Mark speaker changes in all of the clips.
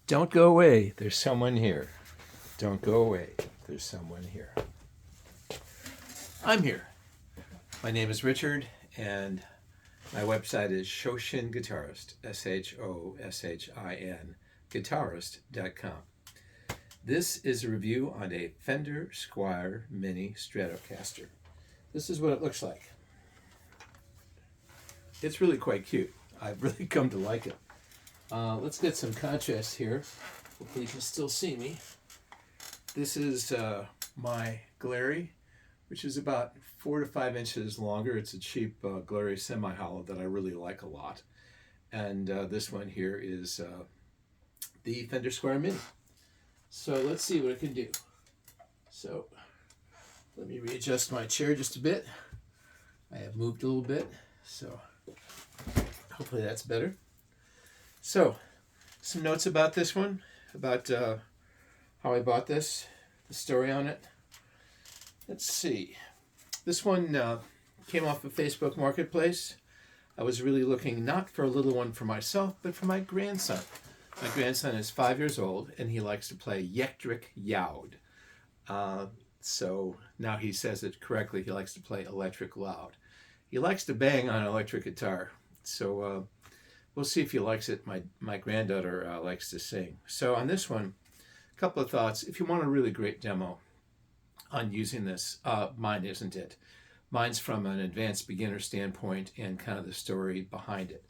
Speaker 1: Don't go away. There's someone here. Don't go away. There's someone here. I'm here. My name is Richard, and my website is Shoshin Guitarist, Shoshin, guitarist.com. This is a review on a Fender Squier Mini Stratocaster. This is what it looks like. It's really quite cute. I've really come to like it. Let's get some contrast here. Hopefully you can still see me. This is my Glary, which is about 4 to 5 inches longer. It's a cheap Glary semi-hollow that I really like a lot. And this one here is the Fender Squier Mini. So let's see what it can do. So let me readjust my chair just a bit. I have moved a little bit, so hopefully that's better. So, some notes about this one, about how I bought this, the story on it. Let's see. This one came off of Facebook Marketplace. I was really looking not for a little one for myself, but for my grandson. My grandson is 5 years old, and he likes to play electric loud. So now he says it correctly. He likes to play electric loud. He likes to bang on an electric guitar. So we'll see if he likes it. My granddaughter likes to sing. So on this one, a couple of thoughts. If you want a really great demo on using this, mine isn't it. Mine's from an advanced beginner standpoint and kind of the story behind it.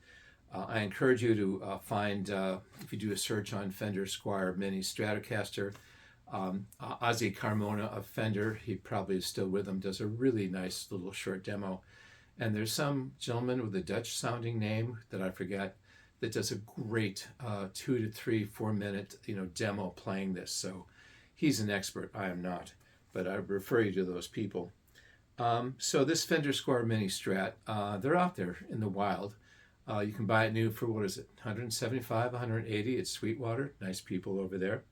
Speaker 1: I encourage you to find, if you do a search on Fender Squier Mini Stratocaster, Ozzy Carmona of Fender, he probably is still with them, does a really nice little short demo. And there's some gentleman with a Dutch sounding name that I forget that does a great 2 to 3, 4 minute demo playing this. So he's an expert. I am not, but I refer you to those people. So this Fender Squier Mini Strat, they're out there in the wild. You can buy it new for, what is it, 175, 180. It's Sweetwater. Nice people over there.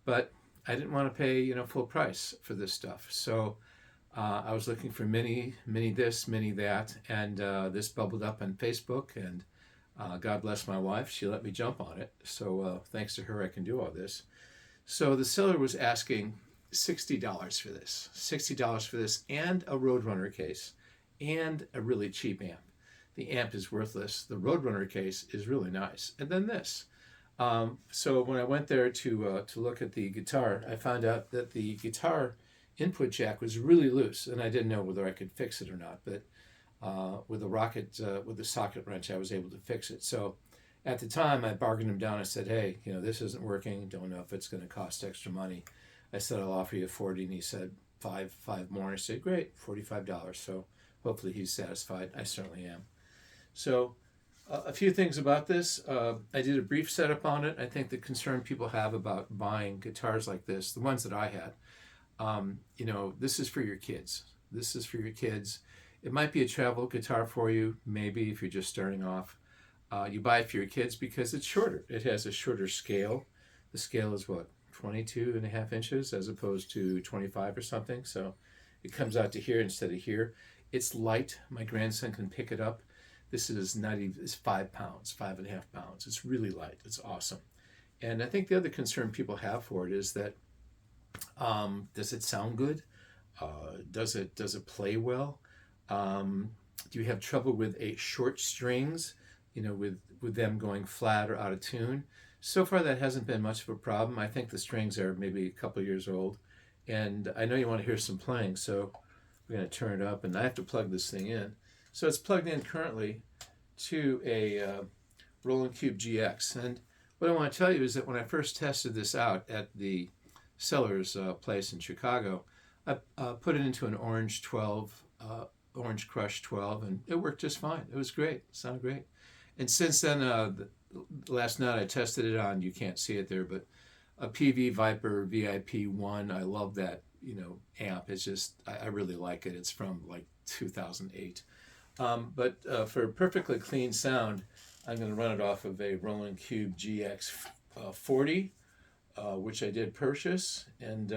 Speaker 1: But I didn't want to pay full price for this stuff. So I was looking for mini this, mini that, and this bubbled up on Facebook, and God bless my wife, she let me jump on it. So thanks to her, I can do all this. So the seller was asking $60 for this, $60 for this, and a Roadrunner case, and a really cheap amp. The amp is worthless. The Roadrunner case is really nice, and then this. So when I went there to look at the guitar, I found out that the guitar input jack was really loose, and I didn't know whether I could fix it or not, but with the socket wrench I was able to fix it. So at the time I bargained him down. I said, hey, this isn't working, don't know if it's going to cost extra money. I said, I'll offer you 40, and he said five more, and I said, great, $45. So hopefully he's satisfied. I certainly am. So a few things about this. I did a brief setup on it. I think the concern people have about buying guitars like this, the ones that I had, this is for your kids. This is for your kids. It might be a travel guitar for you, maybe if you're just starting off. You buy it for your kids because it's shorter. It has a shorter scale. The scale is what, 22.5 inches as opposed to 25 or something. So it comes out to here instead of here. It's light. My grandson can pick it up. This is it's 5 pounds, 5.5 pounds. It's really light. It's awesome. And I think the other concern people have for it is that does it sound good? Does it play well? Do you have trouble with short strings? With them going flat or out of tune? So far, that hasn't been much of a problem. I think the strings are maybe a couple years old, and I know you want to hear some playing, so we're going to turn it up, and I have to plug this thing in. So it's plugged in currently to a Roland Cube GX, and what I want to tell you is that when I first tested this out at the seller's place in Chicago, I put it into an Orange 12, Orange Crush 12, and it worked just fine. It was great. It sounded great. And since then, last night I tested it on, you can't see it there, but a PV Viper VIP 1. I love that, amp. It's just, I really like it. It's from like 2008. But for perfectly clean sound, I'm going to run it off of a Roland Cube GX 40, which I did purchase. And,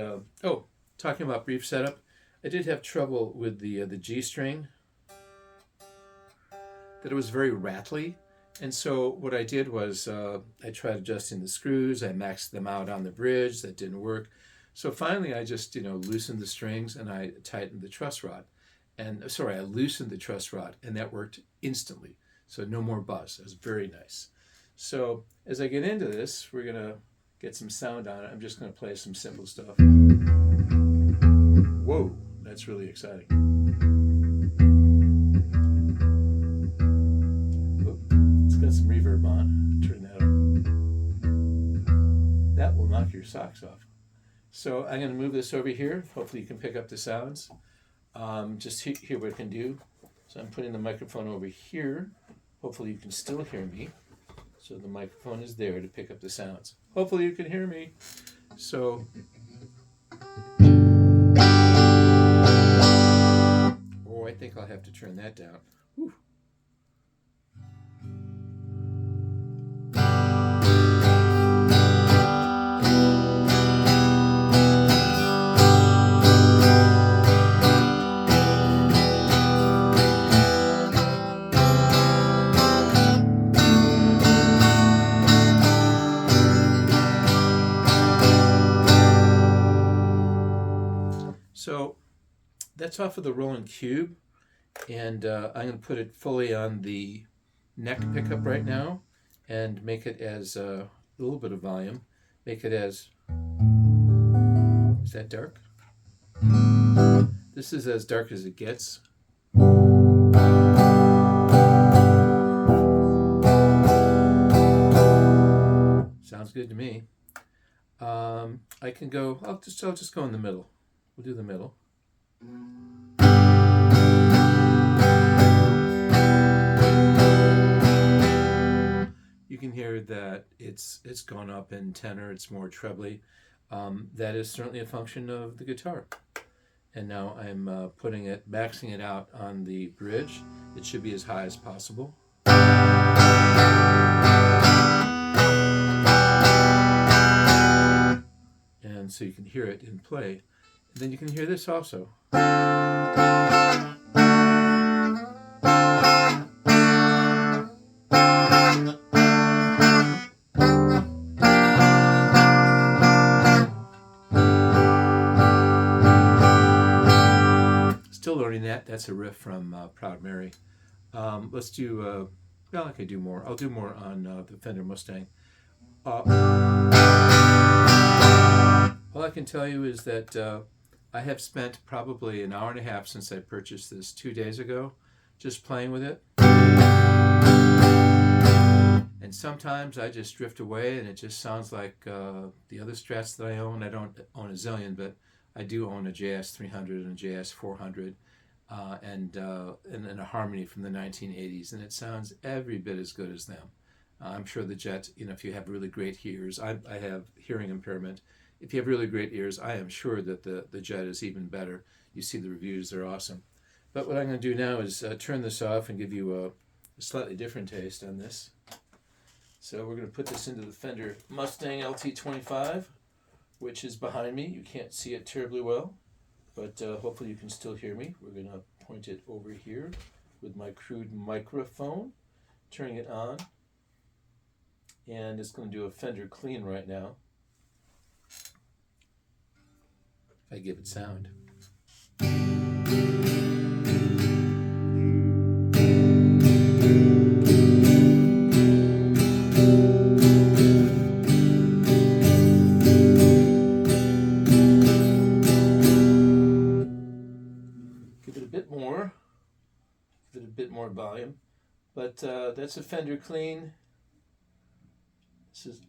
Speaker 1: talking about brief setup, I did have trouble with the G string, that it was very rattly. And so what I did was I tried adjusting the screws. I maxed them out on the bridge. That didn't work. So finally I just, loosened the strings and I tightened the truss rod. And sorry, I loosened the truss rod and that worked instantly. So no more buzz. It was very nice. So as I get into this, we're going to get some sound on it. I'm just going to play some simple stuff. Whoa, that's really exciting. It's got some reverb on. Turn that on. That will knock your socks off. So I'm going to move this over here. Hopefully you can pick up the sounds. Just hear what it can do. So I'm putting the microphone over here. Hopefully you can still hear me. So the microphone is there to pick up the sounds. Hopefully you can hear me. So, I think I'll have to turn that down. Whew. So that's off of the Roland Cube, and I'm going to put it fully on the neck pickup right now and make it as a little bit of volume. Make it as, is that dark? This is as dark as it gets. Sounds good to me. I can go, I'll just go in the middle. We'll do the middle. You can hear that it's gone up in tenor, it's more trebly. That is certainly a function of the guitar. And now I'm maxing it out on the bridge. It should be as high as possible. And so you can hear it in play. And then you can hear this also. Still learning that. That's a riff from Proud Mary. Let's do, I could do more. I'll do more on the Fender Mustang. All I can tell you is that I have spent probably an hour and a half since I purchased this 2 days ago, just playing with it. And sometimes I just drift away and it just sounds like the other Strats that I own. I don't own a zillion, but I do own a JS 300 and a JS 400 and a Harmony from the 1980s, and it sounds every bit as good as them. I'm sure the Jet, if you have really great ears, I have hearing impairment. If you have really great ears, I am sure that the Jet is even better. You see the reviews, they're awesome. But what I'm going to do now is turn this off and give you a slightly different taste on this. So we're going to put this into the Fender Mustang LT25, which is behind me. You can't see it terribly well, but hopefully you can still hear me. We're going to point it over here with my crude microphone, turning it on. And it's going to do a Fender clean right now. If I give it sound. Give it a bit more. Give it a bit more volume. But that's a Fender clean. This is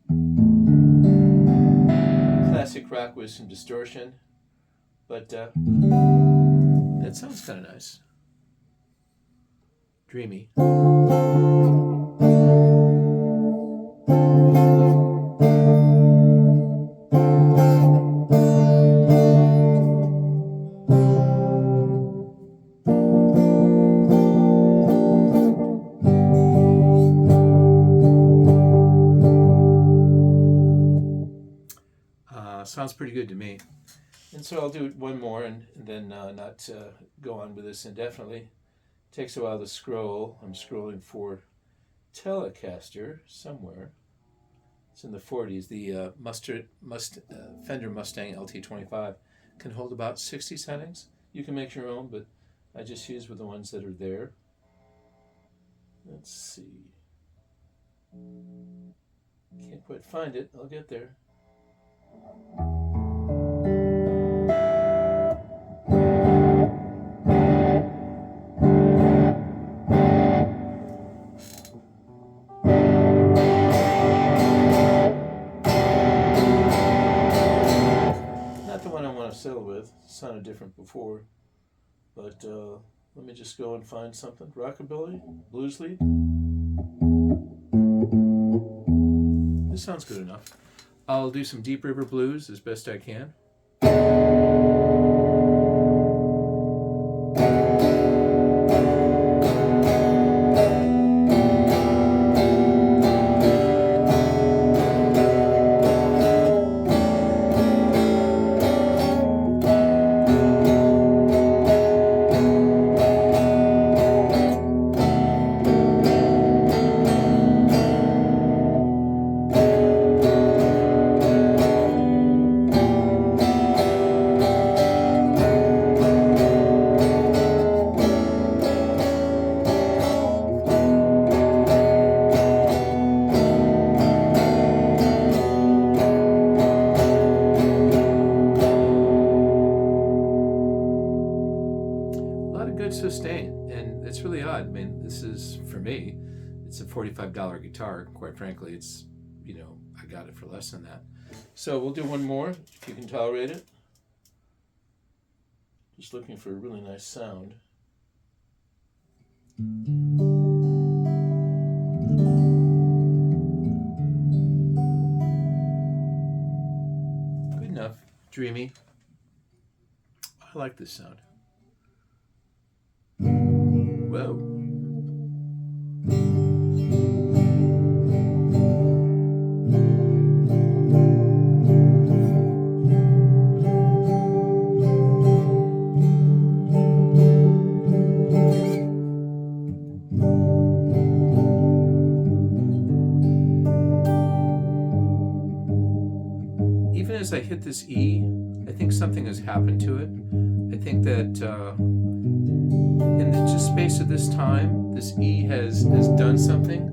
Speaker 1: classic rock with some distortion, but that sounds kind of nice. Dreamy. Sounds pretty good to me. And so I'll do one more and then not go on with this indefinitely. It takes a while to scroll. I'm scrolling for Telecaster somewhere. It's in the 40s. The Fender Mustang LT25 can hold about 60 settings. You can make your own, but I just use with the ones that are there. Let's see. Can't quite find it. I'll get there. Not the one I want to settle with. It sounded different before. But let me just go and find something. Rockabilly? Blues lead? This sounds good enough. I'll do some Deep River Blues as best I can. Sustain, and it's really odd. I mean, this is, for me, it's a $45 guitar. Quite frankly, it's, you know, I got it for less than that. So we'll do one more, if you can tolerate it. Just looking for a really nice sound. Good enough. Dreamy. I like this sound. Whoa. Even as I hit this E, I think something has happened to it. I think that in the just space of this time, this E has done something,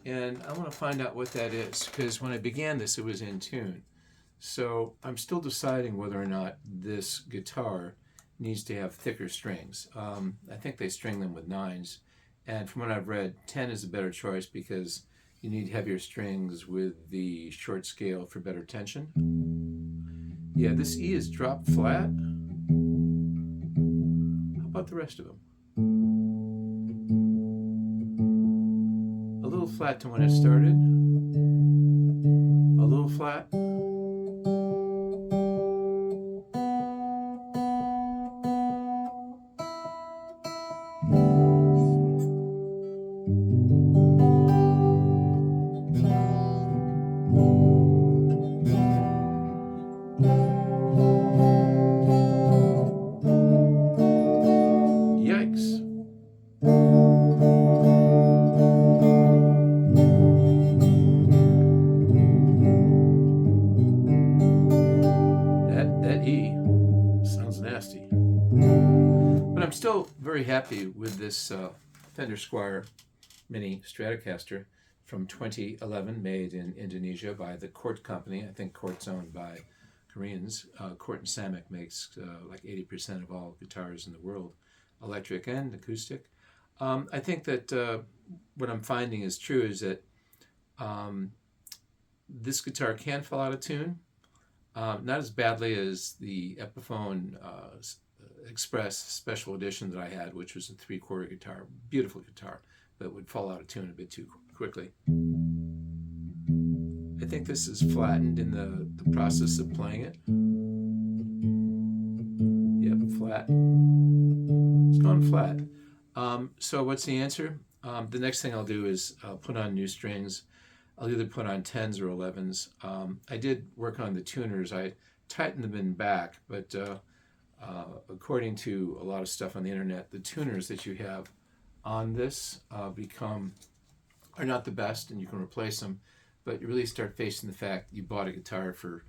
Speaker 1: and I want to find out what that is, because when I began this, it was in tune. So I'm still deciding whether or not this guitar needs to have thicker strings. I think they string them with 9s, and from what I've read, 10 is a better choice because you need heavier strings with the short scale for better tension. Yeah, this E is dropped flat. How about the rest of them? A little flat to when it started. A little flat. Yikes. That E sounds nasty. But I'm still very happy with this Fender Squier Mini Stratocaster from 2011, made in Indonesia by the Cort Company. I think Cort's owned by Koreans. Cort and Samick makes like 80% of all guitars in the world, electric and acoustic. I think that what I'm finding is true is that this guitar can fall out of tune, not as badly as the Epiphone Express Special Edition that I had, which was a 3/4 guitar, beautiful guitar, but would fall out of tune a bit too quickly. I think this is flattened in the process of playing it. Yep, flat. It's gone flat. So what's the answer? The next thing I'll do is put on new strings. I'll either put on 10s or 11s. I did work on the tuners. I tightened them in back, but according to a lot of stuff on the internet, the tuners that you have on this become are not the best, and you can replace them, but you really start facing the fact you bought a guitar for,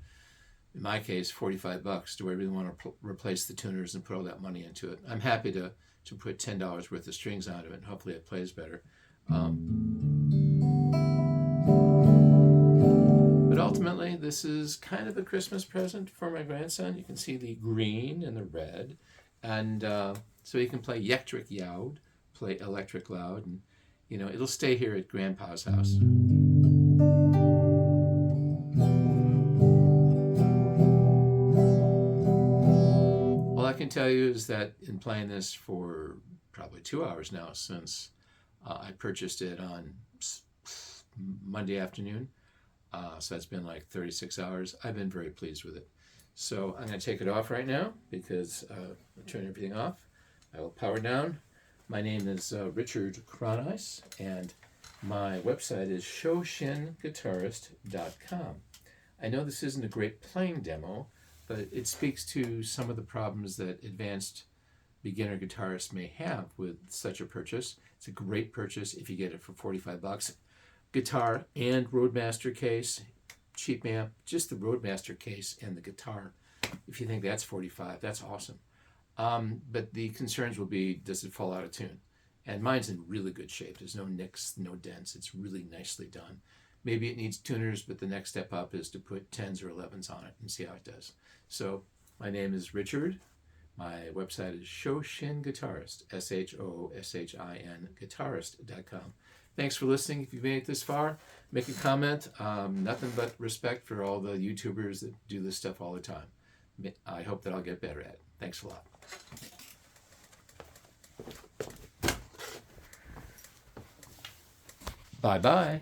Speaker 1: in my case, $45. Do I really want to replace the tuners and put all that money into it? I'm happy to put $10 worth of strings onto it, and hopefully it plays better. But ultimately, this is kind of a Christmas present for my grandson. You can see the green and the red, and so he can play electric loud, play electric loud, and you know, it'll stay here at Grandpa's house. All I can tell you is that in playing this for probably 2 hours now, since I purchased it on Monday afternoon, so that's been like 36 hours, I've been very pleased with it. So I'm going to take it off right now because I'll turn everything off. I will power down. My name is Richard Cronise, and my website is ShoshinGuitarist.com. I know this isn't a great playing demo, but it speaks to some of the problems that advanced beginner guitarists may have with such a purchase. It's a great purchase if you get it for $45. Guitar and Roadmaster case, cheap amp, just the Roadmaster case and the guitar. If you think that's $45, that's awesome. But the concerns will be, does it fall out of tune? And mine's in really good shape. There's no nicks, no dents. It's really nicely done. Maybe it needs tuners, but the next step up is to put 10s or 11s on it and see how it does. So my name is Richard. My website is Shoshin Guitarist, SHOSHIN Guitarist.com. Thanks for listening. If you've made it this far, make a comment. Nothing but respect for all the YouTubers that do this stuff all the time. I hope that I'll get better at it. Thanks a lot. Bye-bye.